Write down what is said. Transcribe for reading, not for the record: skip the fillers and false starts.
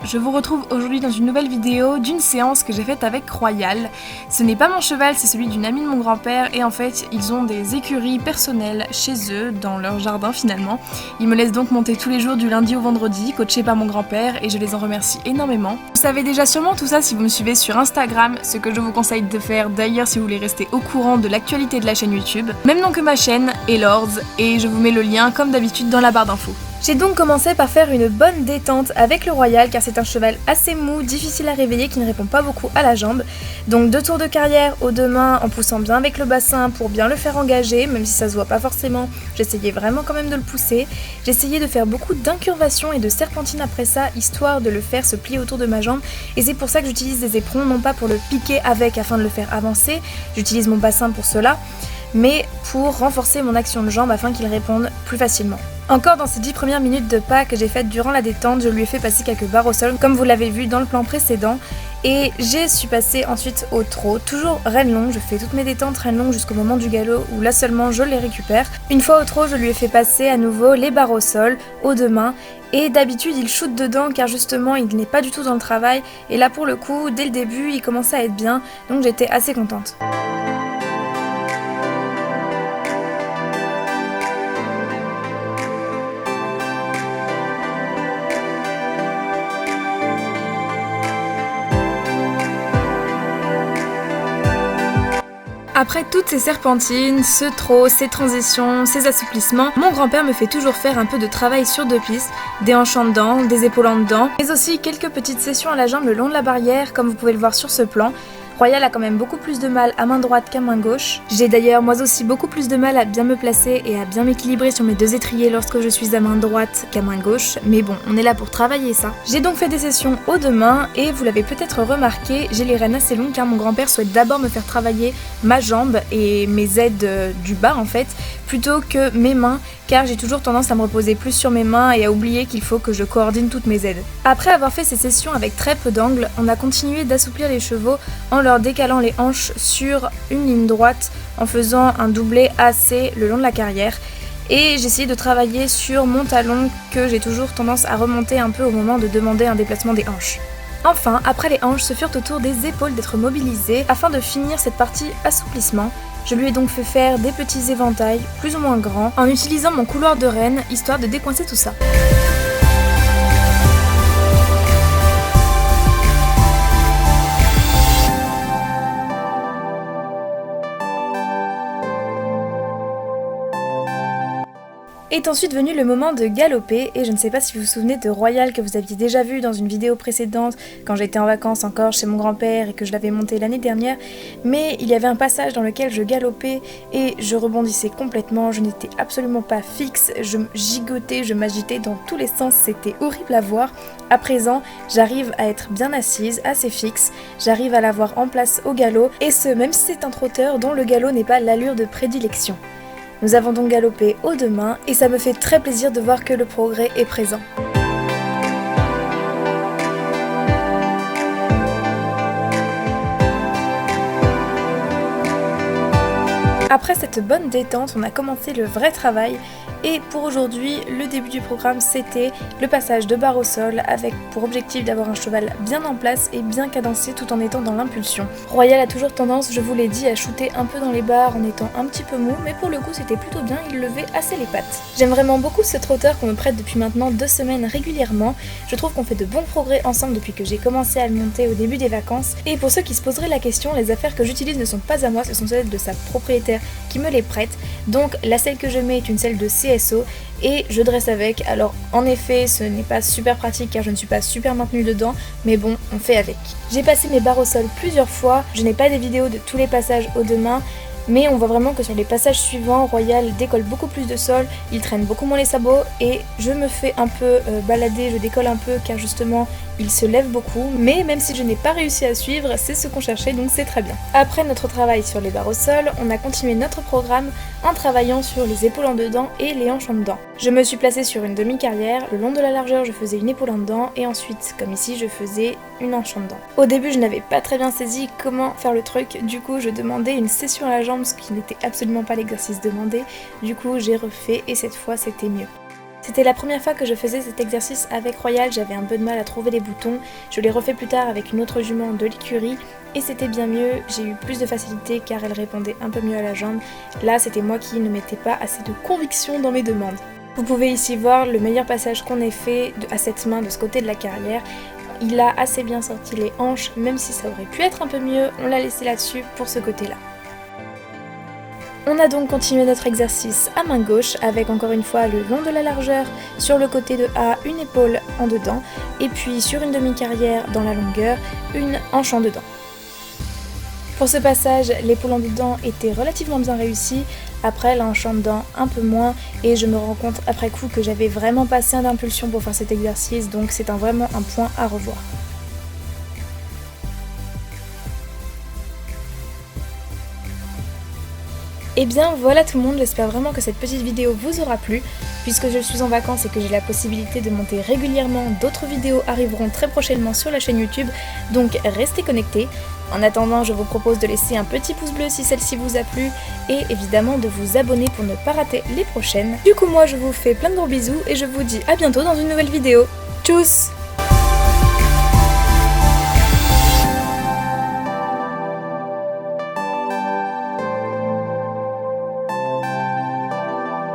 je vous retrouve aujourd'hui dans une nouvelle vidéo d'une séance que j'ai faite avec Royal. Ce n'est pas mon cheval, c'est celui d'une amie de mon grand-père et en fait ils ont des écuries personnelles chez eux, dans leur jardin finalement. Ils me laissent donc monter tous les jours du lundi au vendredi, coachés par mon grand-père et je les en remercie énormément. Vous savez déjà sûrement tout ça si vous me suivez sur Instagram, ce que je vous conseille de faire d'ailleurs si vous voulez rester au courant de l'actualité de la chaîne YouTube. Même nom que ma chaîne, Elords, et je vous mets le lien comme d'habitude dans la barre d'infos. J'ai donc commencé par faire une bonne détente avec le Royal car c'est un cheval assez mou, difficile à réveiller qui ne répond pas beaucoup à la jambe. Donc 2 tours de carrière aux 2 mains en poussant bien avec le bassin pour bien le faire engager, même si ça se voit pas forcément, j'essayais vraiment quand même de le pousser. J'essayais de faire beaucoup d'incurvations et de serpentines après ça, histoire de le faire se plier autour de ma jambe. Et c'est pour ça que j'utilise des éperons, non pas pour le piquer avec afin de le faire avancer, j'utilise mon bassin pour cela, mais pour renforcer mon action de jambe afin qu'il réponde plus facilement. Encore dans ces 10 premières minutes de pas que j'ai faites durant la détente, je lui ai fait passer quelques barres au sol comme vous l'avez vu dans le plan précédent et j'ai su passer ensuite au trot, toujours reine longue, je fais toutes mes détentes reine longue jusqu'au moment du galop où là seulement je les récupère. Une fois au trot, je lui ai fait passer à nouveau les barres au sol, aux 2 mains et d'habitude il shoot dedans car justement il n'est pas du tout dans le travail et là pour le coup dès le début il commençait à être bien donc j'étais assez contente. Après toutes ces serpentines, ce trot, ces transitions, ces assouplissements, mon grand-père me fait toujours faire un peu de travail sur 2 pistes, des hanches en dedans, des épaules en dedans, mais aussi quelques petites sessions à la jambe le long de la barrière, comme vous pouvez le voir sur ce plan. Royal a quand même beaucoup plus de mal à main droite qu'à main gauche. J'ai d'ailleurs moi aussi beaucoup plus de mal à bien me placer et à bien m'équilibrer sur mes 2 étriers lorsque je suis à main droite qu'à main gauche, mais bon, on est là pour travailler ça. J'ai donc fait des sessions aux 2 mains et vous l'avez peut-être remarqué, j'ai les rênes assez longues car mon grand-père souhaite d'abord me faire travailler ma jambe et mes aides du bas en fait, plutôt que mes mains, car j'ai toujours tendance à me reposer plus sur mes mains et à oublier qu'il faut que je coordonne toutes mes aides. Après avoir fait ces sessions avec très peu d'angle, on a continué d'assouplir les chevaux en leur décalant les hanches sur une ligne droite en faisant un doublé AC le long de la carrière. Et j'ai essayé de travailler sur mon talon que j'ai toujours tendance à remonter un peu au moment de demander un déplacement des hanches. Enfin, après les hanches, ce furent au tour des épaules d'être mobilisées afin de finir cette partie assouplissement. Je lui ai donc fait faire des petits éventails, plus ou moins grands, en utilisant mon couloir de reine, histoire de décoincer tout ça. Est ensuite venu le moment de galoper et je ne sais pas si vous vous souvenez de Royal que vous aviez déjà vu dans une vidéo précédente quand j'étais en vacances encore chez mon grand-père et que je l'avais monté l'année dernière, mais il y avait un passage dans lequel je galopais et je rebondissais complètement, je n'étais absolument pas fixe, je gigotais, je m'agitais dans tous les sens, c'était horrible à voir. À présent, j'arrive à être bien assise, assez fixe, j'arrive à l'avoir en place au galop et ce même si c'est un trotteur dont le galop n'est pas l'allure de prédilection. Nous avons donc galopé aux 2 mains et ça me fait très plaisir de voir que le progrès est présent. Après cette bonne détente, on a commencé le vrai travail et pour aujourd'hui, le début du programme c'était le passage de barre au sol avec pour objectif d'avoir un cheval bien en place et bien cadencé tout en étant dans l'impulsion. Royal a toujours tendance, je vous l'ai dit, à shooter un peu dans les barres en étant un petit peu mou, mais pour le coup c'était plutôt bien, il levait assez les pattes. J'aime vraiment beaucoup ce trotteur qu'on me prête depuis maintenant 2 semaines régulièrement. Je trouve qu'on fait de bons progrès ensemble depuis que j'ai commencé à le monter au début des vacances. Et pour ceux qui se poseraient la question, les affaires que j'utilise ne sont pas à moi, ce sont celles de sa propriétaire qui me les prête. Donc la selle que je mets est une selle de CSO et je dresse avec. Alors en effet ce n'est pas super pratique car je ne suis pas super maintenue dedans, mais bon on fait avec. J'ai passé mes barres au sol plusieurs fois, je n'ai pas des vidéos de tous les passages aux 2 mains, mais on voit vraiment que sur les passages suivants, Royal décolle beaucoup plus de sol, il traîne beaucoup moins les sabots et je me fais un peu balader, je décolle un peu car justement il se lève beaucoup, mais même si je n'ai pas réussi à suivre, c'est ce qu'on cherchait donc c'est très bien. Après notre travail sur les barres au sol, on a continué notre programme en travaillant sur les épaules en dedans et les hanches en dedans. Je me suis placée sur une demi-carrière, le long de la largeur je faisais une épaule en dedans et ensuite, comme ici, je faisais une hanche en dedans. Au début je n'avais pas très bien saisi comment faire le truc, du coup je demandais une session à la jambe, ce qui n'était absolument pas l'exercice demandé, du coup j'ai refait et cette fois c'était mieux. C'était la première fois que je faisais cet exercice avec Royal, j'avais un peu de mal à trouver les boutons. Je l'ai refait plus tard avec une autre jument de l'écurie et c'était bien mieux, j'ai eu plus de facilité car elle répondait un peu mieux à la jambe. Là, c'était moi qui ne mettais pas assez de conviction dans mes demandes. Vous pouvez ici voir le meilleur passage qu'on ait fait à cette main de ce côté de la carrière. Il a assez bien sorti les hanches, même si ça aurait pu être un peu mieux, on l'a laissé là-dessus pour ce côté-là. On a donc continué notre exercice à main gauche avec encore une fois le long de la largeur, sur le côté de A, une épaule en dedans, et puis sur une demi-carrière dans la longueur, une hanche en dedans. Pour ce passage, l'épaule en dedans était relativement bien réussie, après la hanche en dedans un peu moins, et je me rends compte après coup que j'avais vraiment pas assez d'impulsion pour faire cet exercice, donc c'est vraiment un point à revoir. Et bien voilà tout le monde, j'espère vraiment que cette petite vidéo vous aura plu. Puisque je suis en vacances et que j'ai la possibilité de monter régulièrement, d'autres vidéos arriveront très prochainement sur la chaîne YouTube, donc restez connectés. En attendant, je vous propose de laisser un petit pouce bleu si celle-ci vous a plu et évidemment de vous abonner pour ne pas rater les prochaines. Du coup moi je vous fais plein de gros bisous et je vous dis à bientôt dans une nouvelle vidéo. Tchuss!